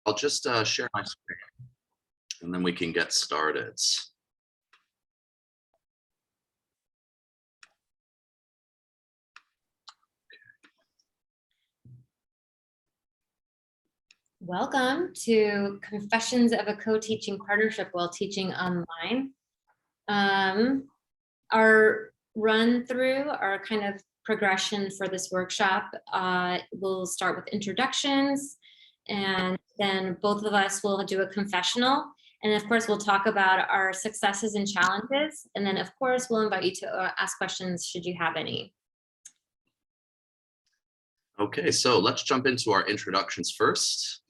I'll just share my screen and then we can get started. Welcome to Confessions of a Co-Teaching Partnership While Teaching Online. Our run through, our kind of progression for this workshop, we'll start with introductions, and then both of us will do a confessional. And of course, we'll talk about our successes and challenges. And then of course, we'll invite you to ask questions should you have any. Okay, so let's jump into our introductions first.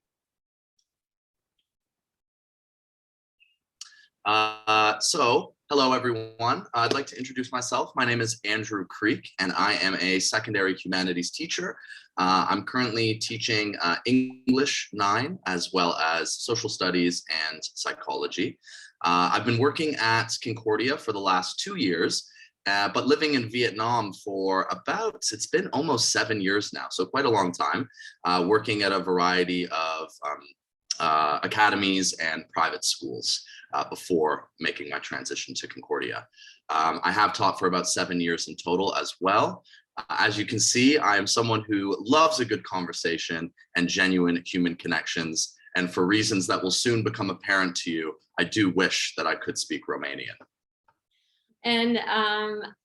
Hello everyone. I'd like to introduce myself. My name is Andrew Creek and I am a secondary humanities teacher. I'm currently teaching English 9 as well as social studies and psychology. I've been working at Concordia for the last 2 years, but living in Vietnam for it's been almost 7 years now, so quite a long time, working at a variety of academies and private schools before making my transition to Concordia. I have taught for about 7 years in total as well. As you can see, I am someone who loves a good conversation and genuine human connections. And for reasons that will soon become apparent to you, I do wish that I could speak Romanian. And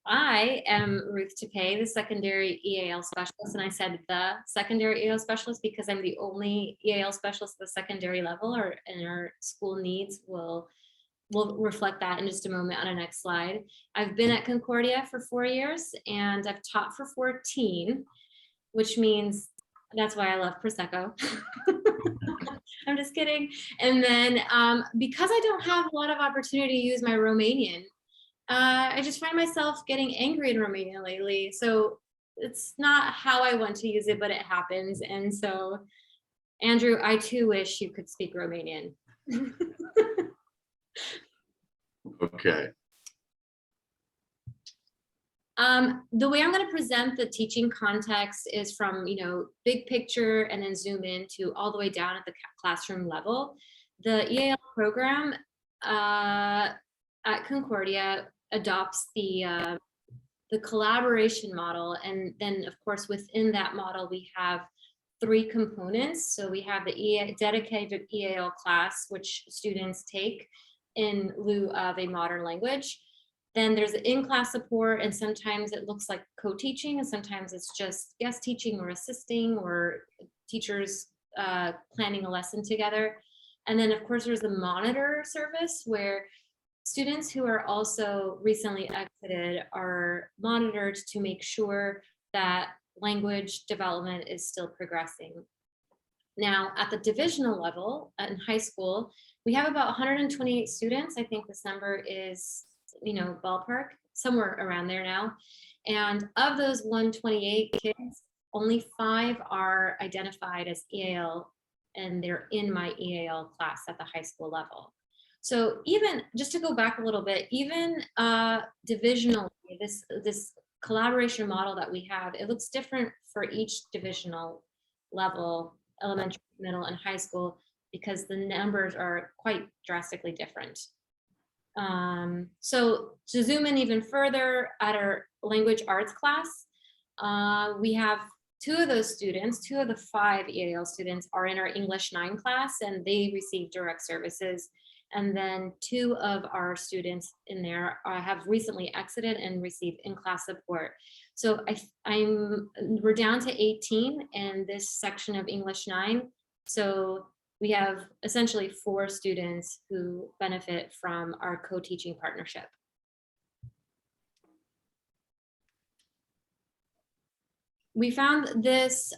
I am Ruth Tipei, the secondary EAL specialist. And I said the secondary EAL specialist because I'm the only EAL specialist at the secondary level, and our school needs will reflect that in just a moment on the next slide. I've been at Concordia for 4 years and I've taught for 14, which means that's why I love Prosecco. I'm just kidding. And then because I don't have a lot of opportunity to use my Romanian, I just find myself getting angry in Romanian lately. So it's not how I want to use it, but it happens. And so, Andrew, I too wish you could speak Romanian. Okay. The way I'm going to present the teaching context is from, big picture and then zoom in to all the way down at the classroom level. The EAL program at Concordia adopts the collaboration model, and then of course within that model we have 3 components. So we have the dedicated EAL class, which students take in lieu of a modern language. Then there's the in-class support, and sometimes it looks like co-teaching, and sometimes it's just guest teaching or assisting, or teachers planning a lesson together. And then of course there's the monitor service, where students who are also recently exited are monitored to make sure that language development is still progressing. Now, at the divisional level in high school, we have about 128 students. I think this number is, ballpark, somewhere around there now. And of those 128 kids, only 5 are identified as EAL, and they're in my EAL class at the high school level. So even, just to go back a little bit, even divisionally, this collaboration model that we have, it looks different for each divisional level, elementary, middle, and high school, because the numbers are quite drastically different. So to zoom in even further, at our language arts class, we have 2 of those students, 2 of the 5 EAL students are in our English 9 class, and they receive direct services. And then 2 of our students in there have recently exited and received in-class support. So we're down to 18 in this section of English 9. So we have essentially 4 students who benefit from our co-teaching partnership. We found this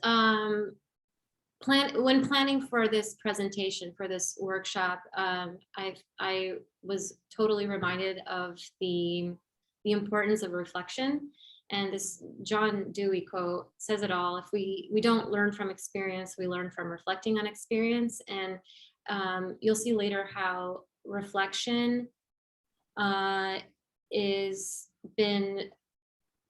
when planning for this presentation, for this workshop, I was totally reminded of the importance of reflection. And this John Dewey quote says it all. If we don't learn from experience, we learn from reflecting on experience. And you'll see later how reflection is been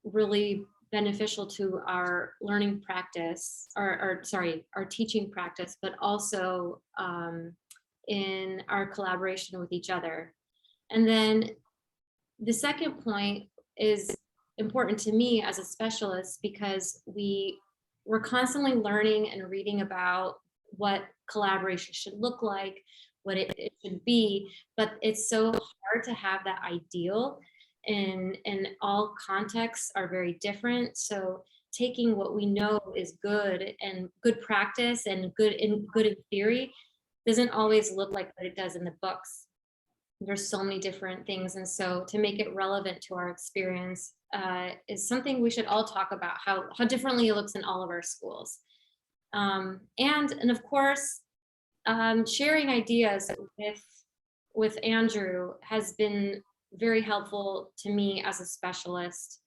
really beneficial to our learning practice, or sorry, our teaching practice, but also in our collaboration with each other. And then the second point is important to me as a specialist because we're constantly learning and reading about what collaboration should look like, what it should be, but it's so hard to have that ideal, and all contexts are very different. So taking what we know is good and good practice and good in theory doesn't always look like what it does in the books. There's so many different things, and so to make it relevant to our experience is something we should all talk about, how differently it looks in all of our schools. And of course, sharing ideas with Andrew has been very helpful to me as a specialist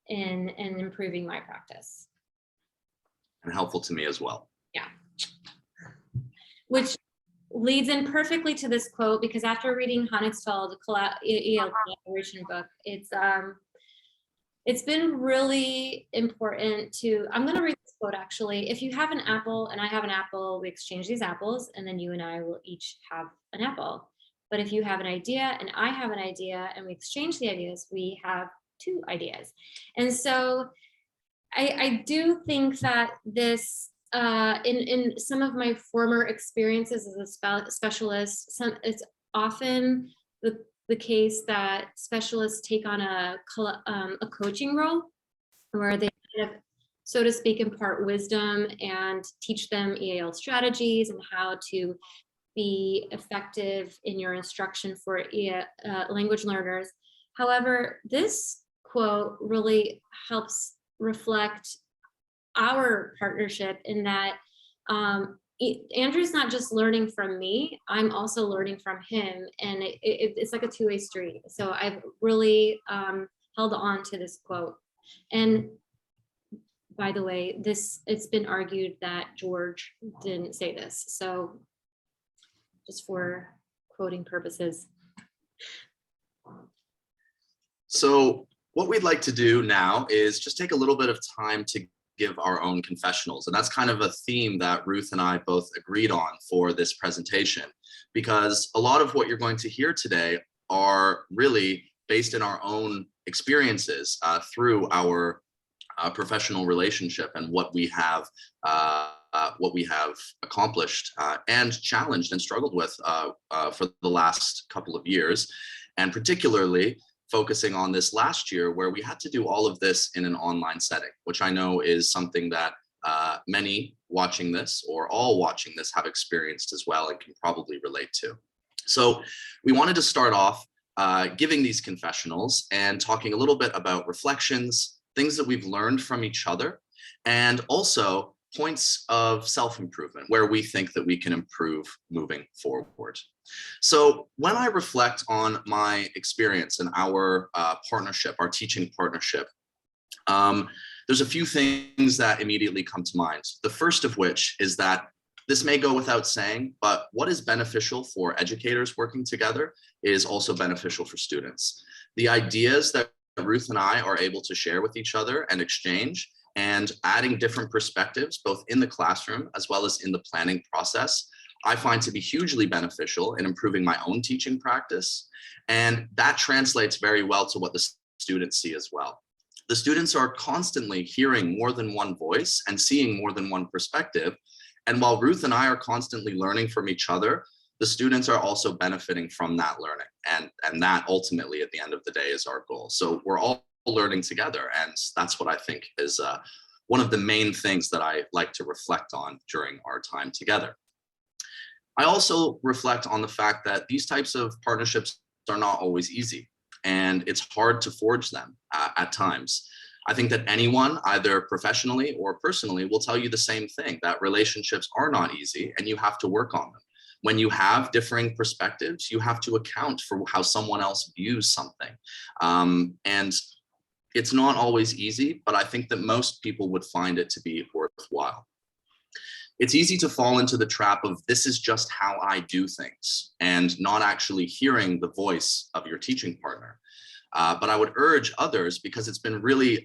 in improving my practice. And helpful to me as well. Yeah. Which leads in perfectly to this quote, because after reading Honigsfeld EL collaboration book, it's been really important to, I'm going to read this quote actually. If you have an apple and I have an apple, we exchange these apples, and then you and I will each have an apple. But if you have an idea and I have an idea and we exchange the ideas, we have two ideas. And so I do think that this, in some of my former experiences as a specialist, it's often the case that specialists take on a coaching role where they kind of, so to speak, impart wisdom and teach them EAL strategies and how to be effective in your instruction for language learners. However, this quote really helps reflect our partnership in that Andrew's not just learning from me, I'm also learning from him, and it's like a two-way street. So I've really held on to this quote. And by the way, it's been argued that George didn't say this, so just for quoting purposes. So what we'd like to do now is just take a little bit of time to give our own confessionals. And that's kind of a theme that Ruth and I both agreed on for this presentation, because a lot of what you're going to hear today are really based in our own experiences through our professional relationship and what we have accomplished and challenged and struggled with for the last couple of years, and particularly focusing on this last year where we had to do all of this in an online setting, which I know is something that many watching this or all watching this have experienced as well and can probably relate to. So we wanted to start off giving these confessionals and talking a little bit about reflections, things that we've learned from each other, and also points of self-improvement where we think that we can improve moving forward. So when I reflect on my experience and our partnership, our teaching partnership, there's a few things that immediately come to mind. The first of which is that this may go without saying, but what is beneficial for educators working together is also beneficial for students. The ideas that Ruth and I are able to share with each other and exchange, and adding different perspectives, both in the classroom as well as in the planning process, I find to be hugely beneficial in improving my own teaching practice. And that translates very well to what the students see as well. The students are constantly hearing more than one voice and seeing more than one perspective. And while Ruth and I are constantly learning from each other, the students are also benefiting from that learning. And that ultimately at the end of the day is our goal. So we're all learning together. And that's what I think is one of the main things that I like to reflect on during our time together. I also reflect on the fact that these types of partnerships are not always easy, and it's hard to forge them at times. I think that anyone, either professionally or personally, will tell you the same thing, that relationships are not easy and you have to work on them. When you have differing perspectives, you have to account for how someone else views something. And it's not always easy, but I think that most people would find it to be worthwhile. It's easy to fall into the trap of this is just how I do things and not actually hearing the voice of your teaching partner. But I would urge others, because it's been really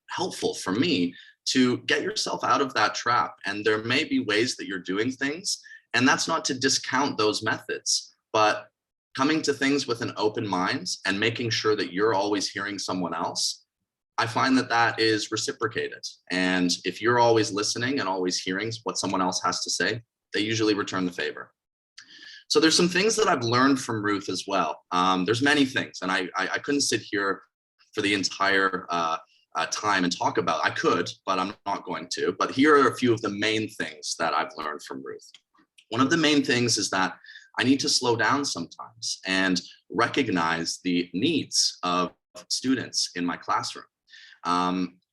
helpful for me to get yourself out of that trap. And there may be ways that you're doing things, and that's not to discount those methods, but coming to things with an open mind and making sure that you're always hearing someone else. I find that that is reciprocated. And if you're always listening and always hearing what someone else has to say, they usually return the favor. So there's some things that I've learned from Ruth as well. There's many things, and I couldn't sit here for the entire time and talk about. I could, but I'm not going to. But here are a few of the main things that I've learned from Ruth. One of the main things is that I need to slow down sometimes and recognize the needs of students in my classroom.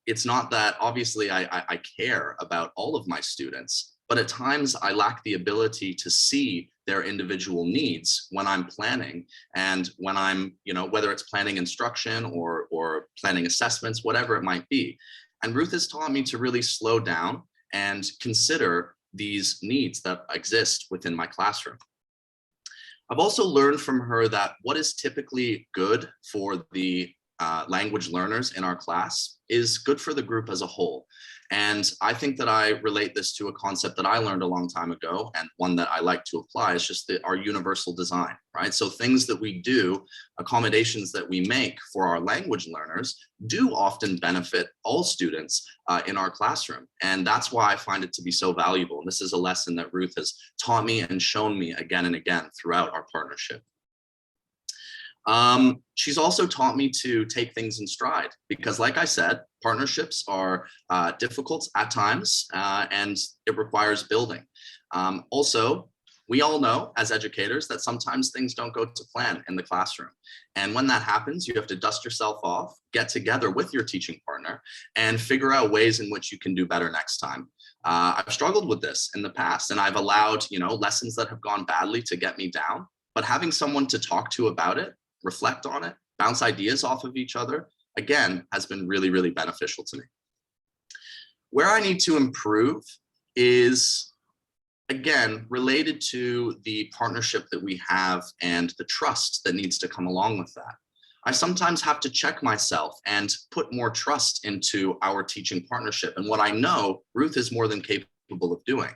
It's not that obviously I care about all of my students, but at times I lack the ability to see their individual needs when I'm planning, and when I'm, whether it's planning instruction or planning assessments, whatever it might be. And Ruth has taught me to really slow down and consider these needs that exist within my classroom. I've also learned from her that what is typically good for the language learners in our class is good for the group as a whole. And I think that I relate this to a concept that I learned a long time ago, and one that I like to apply is just our universal design, right? So things that we do, accommodations that we make for our language learners do often benefit all students in our classroom. And that's why I find it to be so valuable. And this is a lesson that Ruth has taught me and shown me again and again throughout our partnership. She's also taught me to take things in stride, because like I said, partnerships are difficult at times, and it requires building. Also, we all know as educators that sometimes things don't go to plan in the classroom. And when that happens, you have to dust yourself off, get together with your teaching partner, and figure out ways in which you can do better next time. I've struggled with this in the past, and I've allowed, lessons that have gone badly to get me down, but having someone to talk to about it, reflect on it, bounce ideas off of each other, again, has been really, really beneficial to me. Where I need to improve is, again, related to the partnership that we have and the trust that needs to come along with that. I sometimes have to check myself and put more trust into our teaching partnership. And what I know Ruth is more than capable of doing.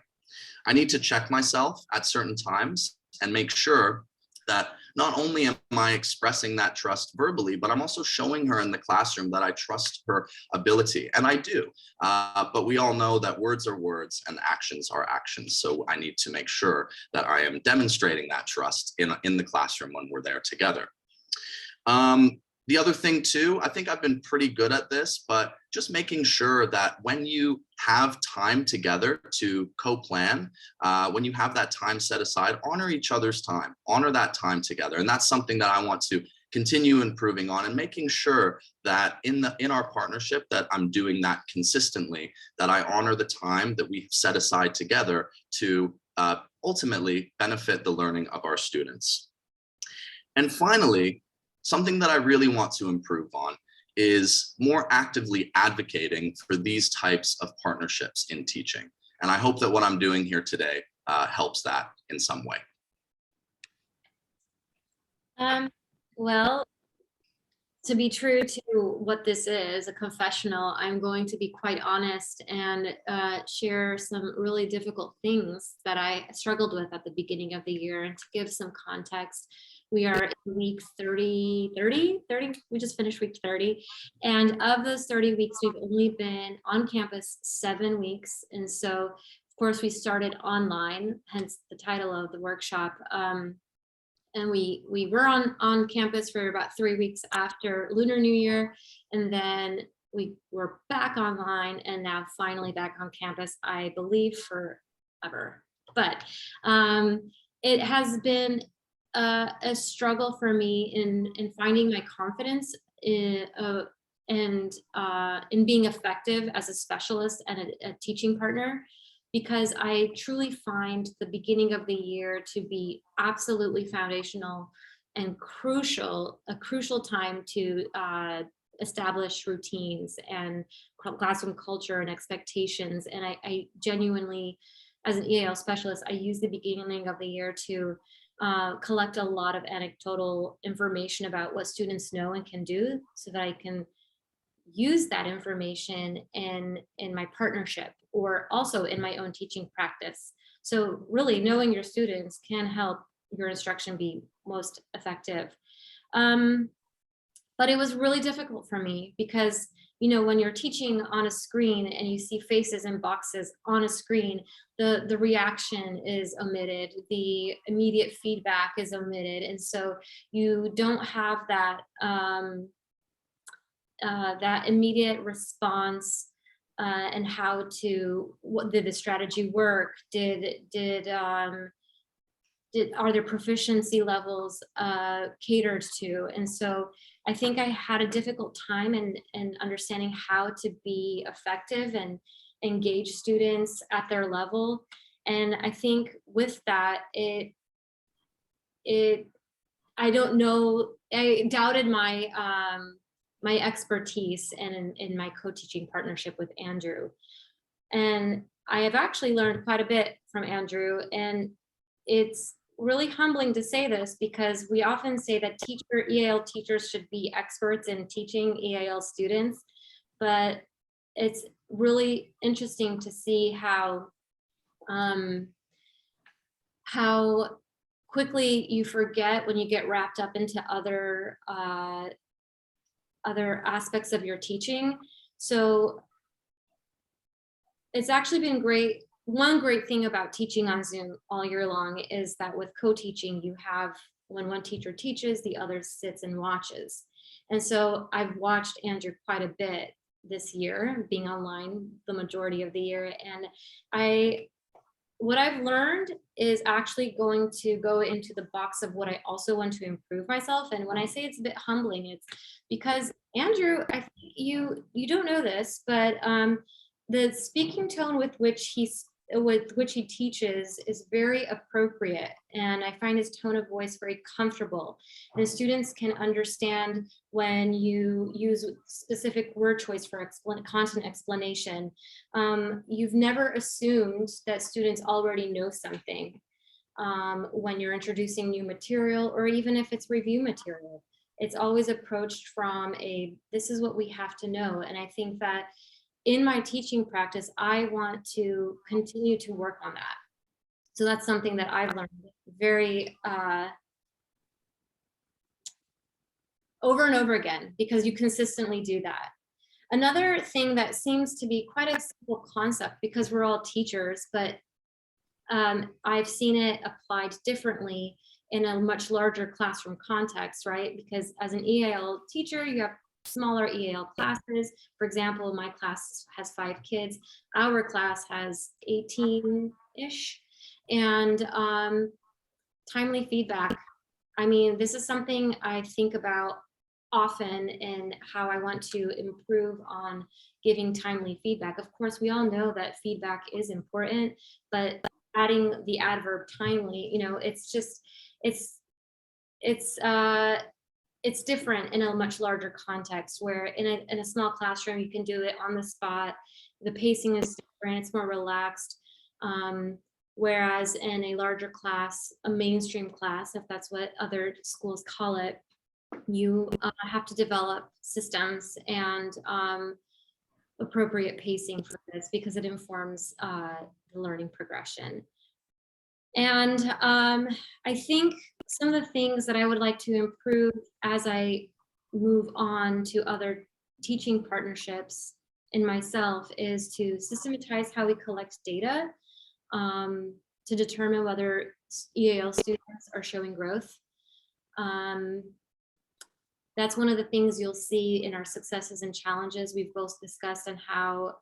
I need to check myself at certain times and make sure that not only am I expressing that trust verbally, but I'm also showing her in the classroom that I trust her ability. And I do. But we all know that words are words and actions are actions. So I need to make sure that I am demonstrating that trust in the classroom when we're there together. The other thing too, I think I've been pretty good at this, but just making sure that when you have time together to co-plan, when you have that time set aside, honor each other's time, honor that time together. And that's something that I want to continue improving on, and making sure that in our partnership that I'm doing that consistently, that I honor the time that we've set aside together to ultimately benefit the learning of our students. And finally, something that I really want to improve on is more actively advocating for these types of partnerships in teaching. And I hope that what I'm doing here today helps that in some way. Well, to be true to what this is, a confessional, I'm going to be quite honest and share some really difficult things that I struggled with at the beginning of the year. And to give some context, we are in week 30, we just finished week 30. And of those 30 weeks, we've only been on campus 7 weeks. And so, of course, we started online, hence the title of the workshop. And we were on campus for about 3 weeks after Lunar New Year. And then we were back online, and now finally back on campus, I believe forever. But it has been a struggle for me in finding my confidence in being effective as a specialist and a teaching partner, because I truly find the beginning of the year to be absolutely foundational and a crucial time to establish routines and classroom culture and expectations. And I genuinely, as an EAL specialist, I use the beginning of the year to collect a lot of anecdotal information about what students know and can do, so that I can use that information in my partnership or also in my own teaching practice. So really knowing your students can help your instruction be most effective. But it was really difficult for me because, when you're teaching on a screen and you see faces and boxes on a screen, the reaction is omitted, the immediate feedback is omitted. And so you don't have that, that immediate response, and what did the strategy work? Are their proficiency levels catered to? And so I think I had a difficult time in understanding how to be effective and engage students at their level. And I think with that, I don't know, I doubted my expertise in my co-teaching partnership with Andrew. And I have actually learned quite a bit from Andrew, and it's really humbling to say this because we often say that EAL teachers should be experts in teaching EAL students, but it's really interesting to see how quickly you forget when you get wrapped up into other aspects of your teaching. So it's actually been great. One great thing about teaching on Zoom all year long is that with co-teaching, you have, when one teacher teaches, the other sits and watches. And so I've watched Andrew quite a bit this year, being online the majority of the year. And what I've learned is actually going to go into the box of what I also want to improve myself. And when I say it's a bit humbling, it's because Andrew, I think you don't know this, but the speaking tone with which he teaches is very appropriate, and I find his tone of voice very comfortable. And students can understand when you use specific word choice for content explanation. You've never assumed that students already know something when you're introducing new material, or even if it's review material. It's always approached from this is what we have to know. And I think that in my teaching practice, I want to continue to work on that. So that's something that I've learned very over and over again, because you consistently do that. Another thing that seems to be quite a simple concept, because we're all teachers, but I've seen it applied differently in a much larger classroom context, right? Because as an EAL teacher, you have smaller EAL classes. For example, my class has 5 kids. Our class has 18-ish. And timely feedback. I mean, this is something I think about often in how I want to improve on giving timely feedback. Of course, we all know that feedback is important, but adding the adverb timely, it's just, it's different in a much larger context, where in a small classroom, you can do it on the spot. The pacing is different, it's more relaxed. Whereas in a larger class, a mainstream class, if that's what other schools call it, you have to develop systems and appropriate pacing for this, because it informs the learning progression. And I think some of the things that I would like to improve as I move on to other teaching partnerships in myself is to systematize how we collect data to determine whether EAL students are showing growth. That's one of the things you'll see in our successes and challenges. We've both discussed on how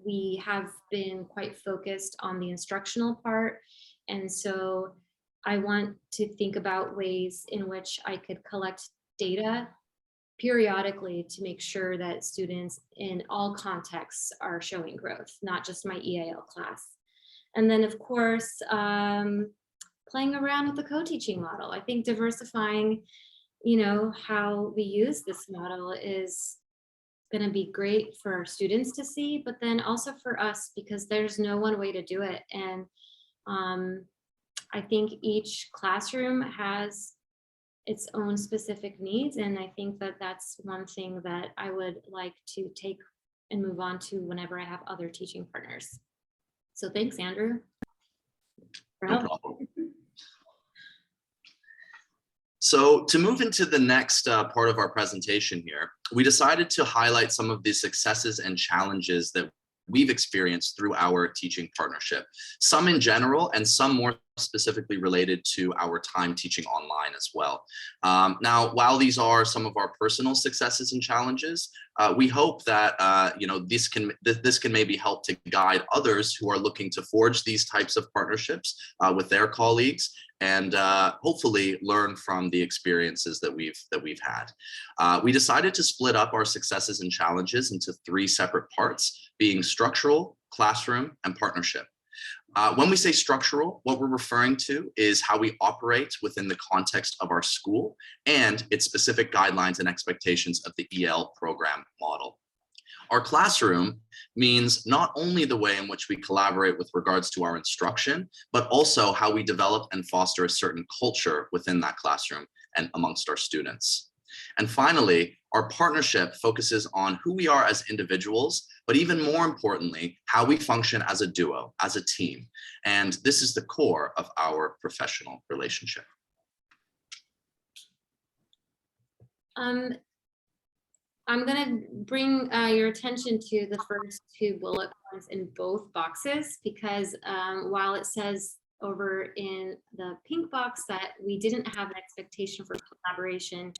we have been quite focused on the instructional part. And so I want to think about ways in which I could collect data periodically to make sure that students in all contexts are showing growth, not just my EAL class. And then, of course, playing around with the co-teaching model. I think diversifying, how we use this model is going to be great for our students to see, but then also for us, because there's no one way to do it. And I think each classroom has its own specific needs. And I think that that's one thing that I would like to take and move on to whenever I have other teaching partners. So thanks, Andrew. No problem. So to move into the next part of our presentation here, we decided to highlight some of the successes and challenges that we've experienced through our teaching partnership, some in general and some more specifically related to our time teaching online as well. Now, while these are some of our personal successes and challenges, we hope that this can maybe help to guide others who are looking to forge these types of partnerships with their colleagues, and hopefully learn from the experiences that we've had. We decided to split up our successes and challenges into 3 separate parts, being structural, classroom, and partnership. When we say structural, what we're referring to is how we operate within the context of our school and its specific guidelines and expectations of the EL program model. Our classroom means not only the way in which we collaborate with regards to our instruction, but also how we develop and foster a certain culture within that classroom and amongst our students. And finally, our partnership focuses on who we are as individuals, but even more importantly, how we function as a duo, as a team. And this is the core of our professional relationship. I'm going to bring your attention to the first 2 bullet points in both boxes, because while it says over in the pink box that we didn't have an expectation for collaboration,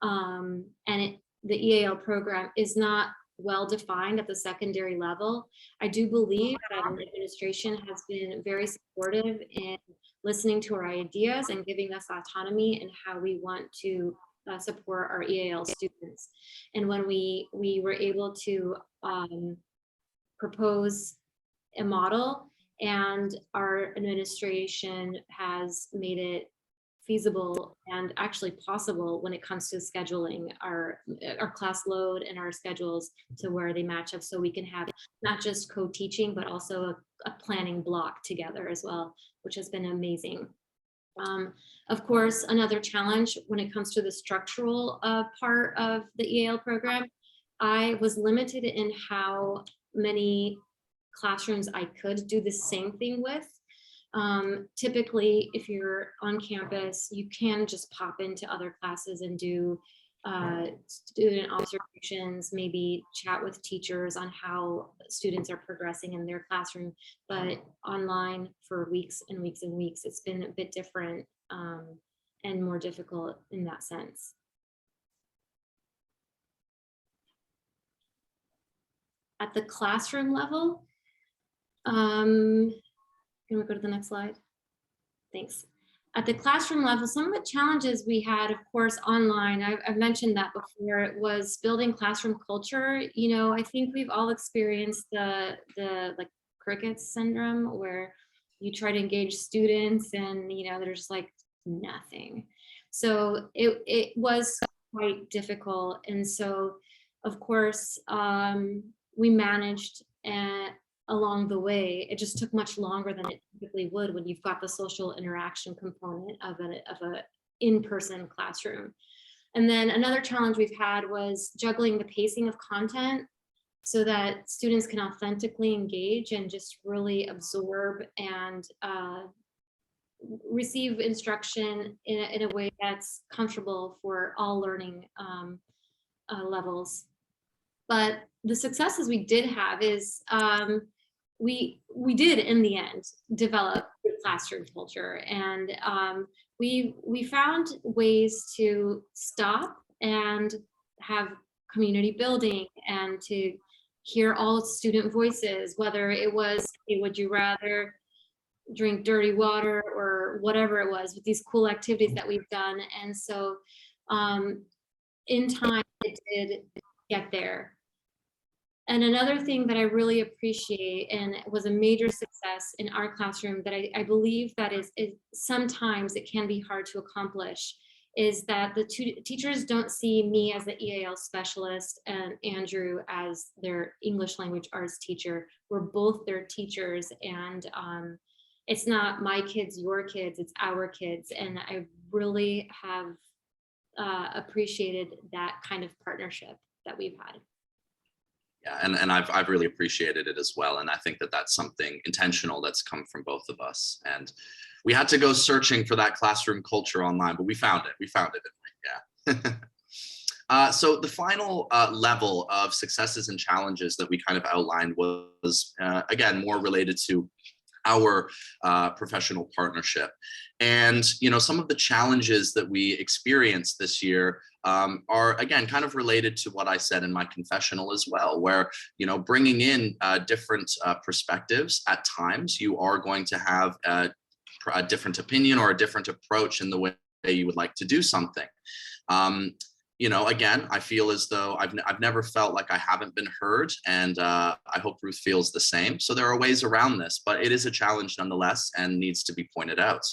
the EAL program is not well defined at the secondary level, I do believe that our administration has been very supportive in listening to our ideas and giving us autonomy in how we want to support our EAL students. And when we were able to propose a model, and our administration has made it feasible and actually possible when it comes to scheduling our class load and our schedules to where they match up, so we can have not just co-teaching but also a planning block together as well, which has been amazing. Of course, another challenge when it comes to the structural part of the EAL program, I was limited in how many classrooms I could do the same thing with. Typically, if you're on campus, you can just pop into other classes and do student observations, maybe chat with teachers on how students are progressing in their classroom. But online for weeks and weeks and weeks, it's been a bit different and more difficult in that sense. At the classroom level, can we go to the next slide? Thanks. At the classroom level, some of the challenges we had, of course, online, I've mentioned that before, it was building classroom culture. You know, I think we've all experienced the like crickets syndrome, where you try to engage students and, you know, there's like nothing. So it was quite difficult. And so, of course, we managed along the way. It just took much longer than it typically would when you've got the social interaction component of a in-person classroom. And then another challenge we've had was juggling the pacing of content so that students can authentically engage and just really absorb and receive instruction in a way that's comfortable for all learning levels. But the successes we did have is we did in the end develop classroom culture, and we found ways to stop and have community building and to hear all student voices, whether it was, hey, would you rather drink dirty water or whatever it was, with these cool activities that we've done. And so in time it did get there. And another thing that I really appreciate, and it was a major success in our classroom that I believe that is sometimes it can be hard to accomplish, is that the teachers don't see me as the EAL specialist and Andrew as their English language arts teacher. We're both their teachers, and it's not my kids, your kids, it's our kids. And I really have appreciated that kind of partnership that we've had. Yeah, and I've really appreciated it as well. And I think that that's something intentional that's come from both of us. And we had to go searching for that classroom culture online, but we found it. We found it. Yeah. So the final level of successes and challenges that we kind of outlined was, again, more related to our professional partnership. And, you know, some of the challenges that we experienced this year are, again, kind of related to what I said in my confessional as well, where, you know, bringing in different perspectives at times, you are going to have a different opinion or a different approach in the way you would like to do something. You know, again, I feel as though I've never felt like I haven't been heard, and I hope Ruth feels the same. So there are ways around this, but it is a challenge nonetheless and needs to be pointed out.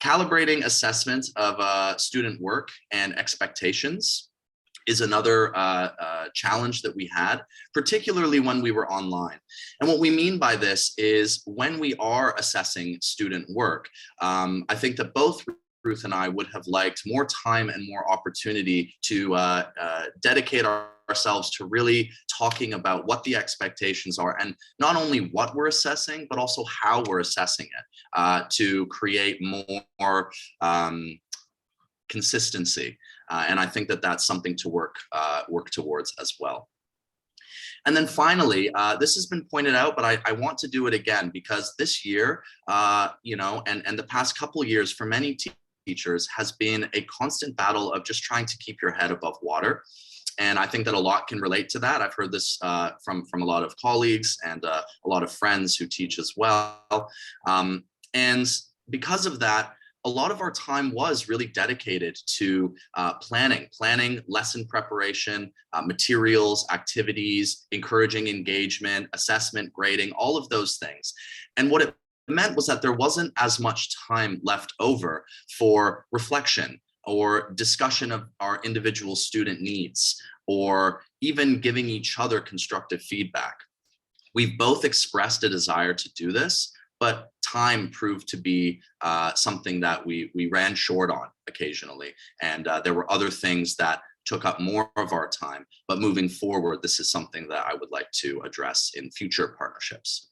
Calibrating assessment of student work and expectations is another challenge that we had, particularly when we were online. And what we mean by this is when we are assessing student work, I think that both Ruth and I would have liked more time and more opportunity to dedicate ourselves to really talking about what the expectations are, and not only what we're assessing, but also how we're assessing it to create more consistency. And I think that that's something to work towards as well. And then finally, this has been pointed out, but I want to do it again, because this year, you know, and the past couple of years for many teachers has been a constant battle of just trying to keep your head above water. And I think that a lot can relate to that. I've heard this from a lot of colleagues and a lot of friends who teach as well. And because of that, a lot of our time was really dedicated to planning lesson preparation, materials, activities, encouraging engagement, assessment, grading, all of those things. And what it meant was that there wasn't as much time left over for reflection or discussion of our individual student needs, or even giving each other constructive feedback. We've both expressed a desire to do this, but time proved to be something that we ran short on occasionally. And there were other things that took up more of our time. But moving forward, this is something that I would like to address in future partnerships.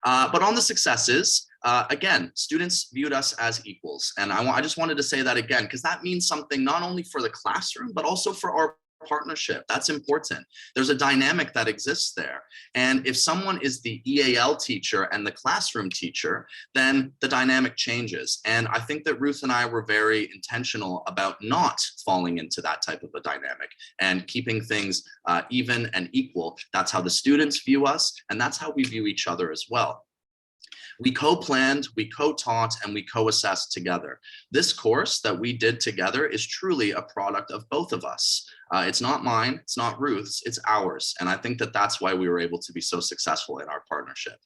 But on the successes, again, students viewed us as equals. And I just wanted to say that again, because that means something not only for the classroom, but also for our partnership. That's important. There's a dynamic that exists there. And if someone is the EAL teacher and the classroom teacher, then the dynamic changes. And I think that Ruth and I were very intentional about not falling into that type of a dynamic and keeping things even and equal. That's how the students view us, and that's how we view each other as well. We co-planned, we co-taught, and we co-assessed together. This course that we did together is truly a product of both of us. It's not mine, it's not Ruth's, it's ours. And I think that that's why we were able to be so successful in our partnership.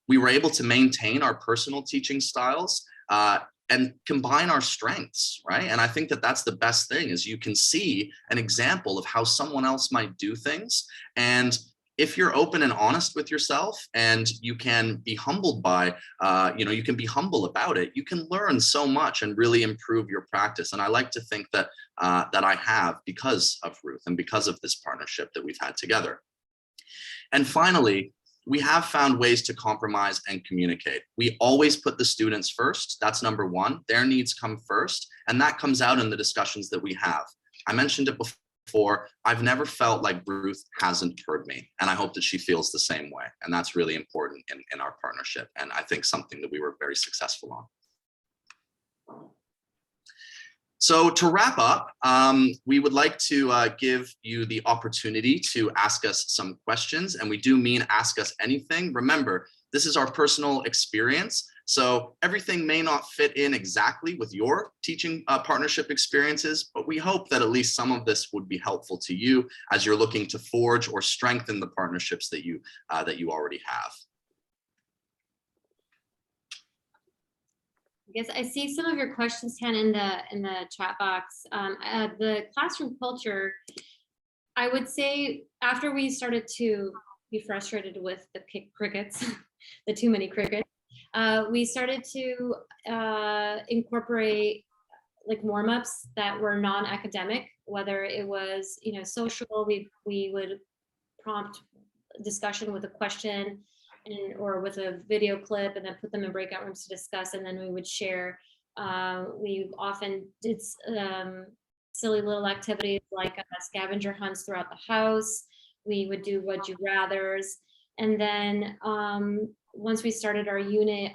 We were able to maintain our personal teaching styles and combine our strengths, right? And I think that that's the best thing, is you can see an example of how someone else might do things. And if you're open and honest with yourself, and you can be humbled by, you can be humble about it, you can learn so much and really improve your practice. And I like to think that that I have, because of Ruth and because of this partnership that we've had together. And finally, we have found ways to compromise and communicate. We always put the students first. That's number one. Their needs come first. And that comes out in the discussions that we have. I mentioned it before, I've never felt like Ruth hasn't heard me. And I hope that she feels the same way. And that's really important in our partnership. And I think something that we were very successful on. So to wrap up, we would like to give you the opportunity to ask us some questions, and we do mean ask us anything. Remember, this is our personal experience, so everything may not fit in exactly with your teaching partnership experiences, but we hope that at least some of this would be helpful to you as you're looking to forge or strengthen the partnerships that you already have. I guess I see some of your questions, Tan, in the chat box. The classroom culture, I would say, after we started to be frustrated with the crickets, the too many crickets, we started to incorporate like warm-ups that were non-academic, whether it was, social, we would prompt discussion with a question or with a video clip, and then put them in breakout rooms to discuss, and then we would share. We often did silly little activities like scavenger hunts throughout the house. We would do would you rathers. And then once we started our unit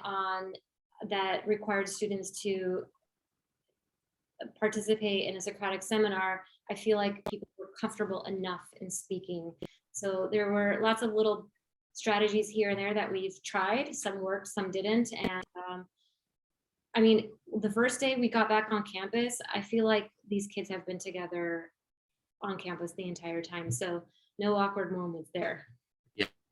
that required students to participate in a Socratic seminar, I feel like people were comfortable enough in speaking. So there were lots of little strategies here and there that we've tried. Some worked, some didn't. And I mean, the first day we got back on campus, I feel like these kids have been together on campus the entire time. So no awkward moments there.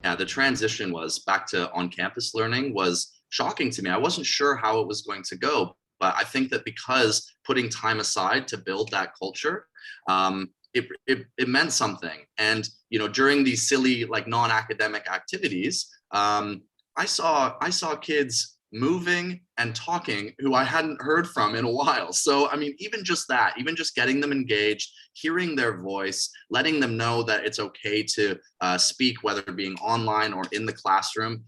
Yeah, the transition was back to on-campus learning was shocking to me. I wasn't sure how it was going to go, but I think that because putting time aside to build that culture, it meant something. And during these silly like non-academic activities, I saw kids moving and talking who I hadn't heard from in a while. So I mean, even just getting them engaged, hearing their voice, letting them know that it's okay to speak, whether being online or in the classroom,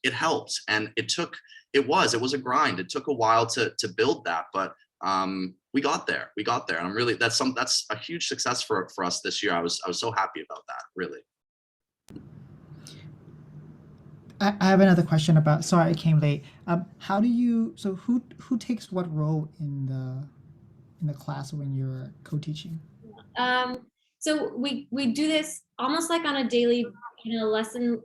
it helped. And it was a grind. It took a while to build that, but we got there. And I'm really, that's a huge success for us this year. I was so happy about that, really. I have another question about, sorry I came late. Who takes what role in the class when you're co-teaching? So we do this almost like on a daily lesson.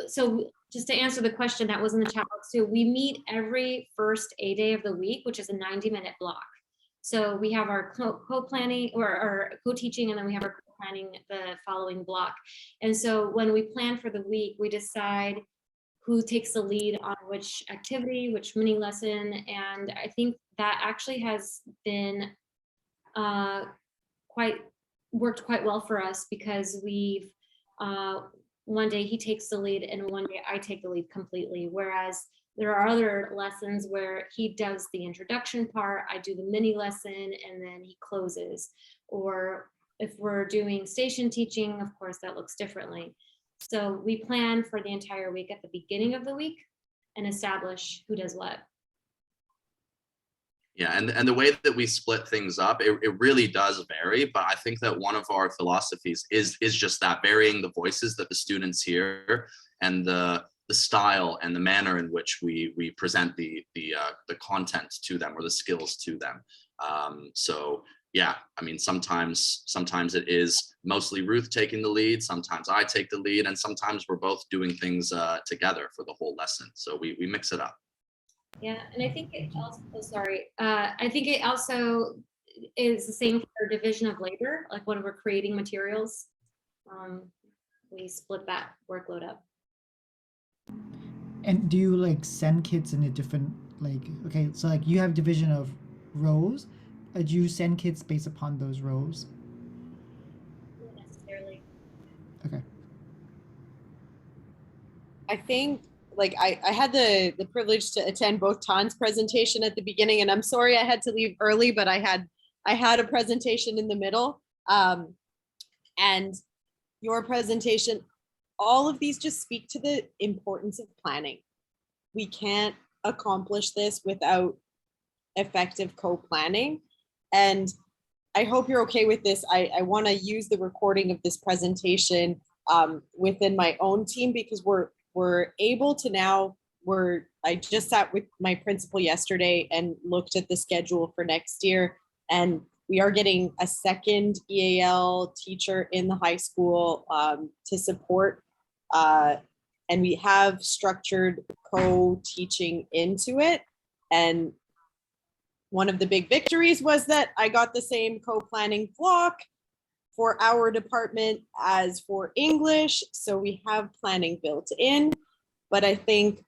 So just to answer the question that was in the chat box too, we meet every first A day of the week, which is a 90-minute block. So we have our co-planning or our co-teaching, and then we have our co-planning the following block. And so when we plan for the week, we decide who takes the lead on which activity, which mini lesson. And I think that actually has been worked quite well for us, because we've one day he takes the lead and one day I take the lead completely. Whereas there are other lessons where he does the introduction part, I do the mini lesson, and then he closes. Or if we're doing station teaching, of course, that looks differently. So we plan for the entire week at the beginning of the week and establish who does what. Yeah, and the way that we split things up, it really does vary, but I think that one of our philosophies is just that, varying the voices that the students hear and the style and the manner in which we present the content to them, or the skills to them. So yeah, I mean, sometimes it is mostly Ruth taking the lead, sometimes I take the lead, and sometimes we're both doing things together for the whole lesson. So we mix it up. Yeah, and I think it also, I think it also is the same for division of labor. Like when we're creating materials, we split that workload up. And do you like send kids in a different, okay, so like you have division of roles, do you send kids based upon those roles? Not necessarily. Okay. I think I had the privilege to attend both Tan's presentation at the beginning, and I'm sorry I had to leave early, but I had a presentation in the middle. And your presentation, all of these just speak to the importance of planning. We can't accomplish this without effective co-planning. And I hope you're okay with this. I want to use the recording of this presentation within my own team, because we're able to now, I just sat with my principal yesterday and looked at the schedule for next year, and we are getting a second EAL teacher in the high school to support, and we have structured co-teaching into it. And one of the big victories was that I got the same co-planning block for our department as for English. So we have planning built in, but I think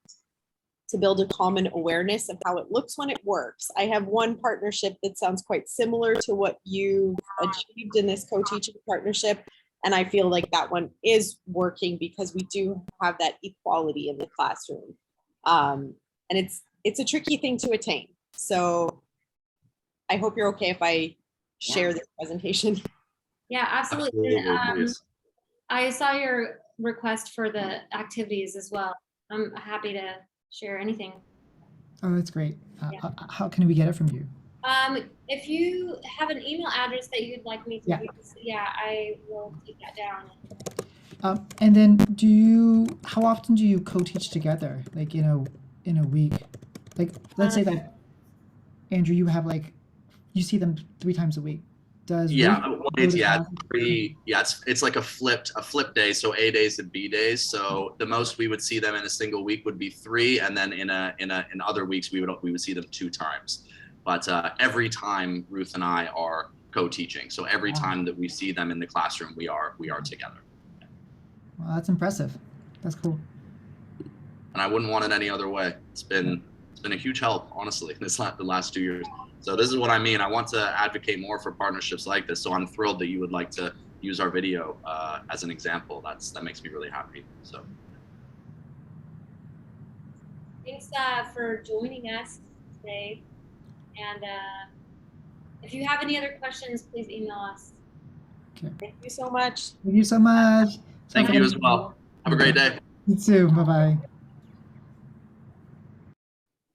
to build a common awareness of how it looks when it works. I have one partnership that sounds quite similar to what you've achieved in this co-teaching partnership. And I feel like that one is working because we do have that equality in the classroom. And it's a tricky thing to attain. So I hope you're okay if I share this presentation. Yeah, absolutely. Please. I saw your request for the activities as well. I'm happy to share anything. Oh, that's great. Yeah. How can we get it from you? If you have an email address that you'd like me to Yeah. use, yeah, I will take that down. And then how often do you co-teach together? Like in a week? Like let's say that Andrew, you have you see them 3 times a week. Does Yeah, Ruth well, go it's to class? it's like a flip day, so A days and B days. So the most we would see them in a single week would be 3, and then in other weeks we would see them 2 times. But every time Ruth and I are co-teaching, so every Wow. time that we see them in the classroom, we are together. Well, that's impressive. That's cool. And I wouldn't want it any other way. It's been a huge help, honestly, the last 2 years. So this is what I mean. I want to advocate more for partnerships like this. So I'm thrilled that you would like to use our video as an example. That makes me really happy. So Thanks for joining us today. And if you have any other questions, please email us. Okay. Thank you so much. Thank you so much. thank you as well. Have a great day. You too. Bye bye.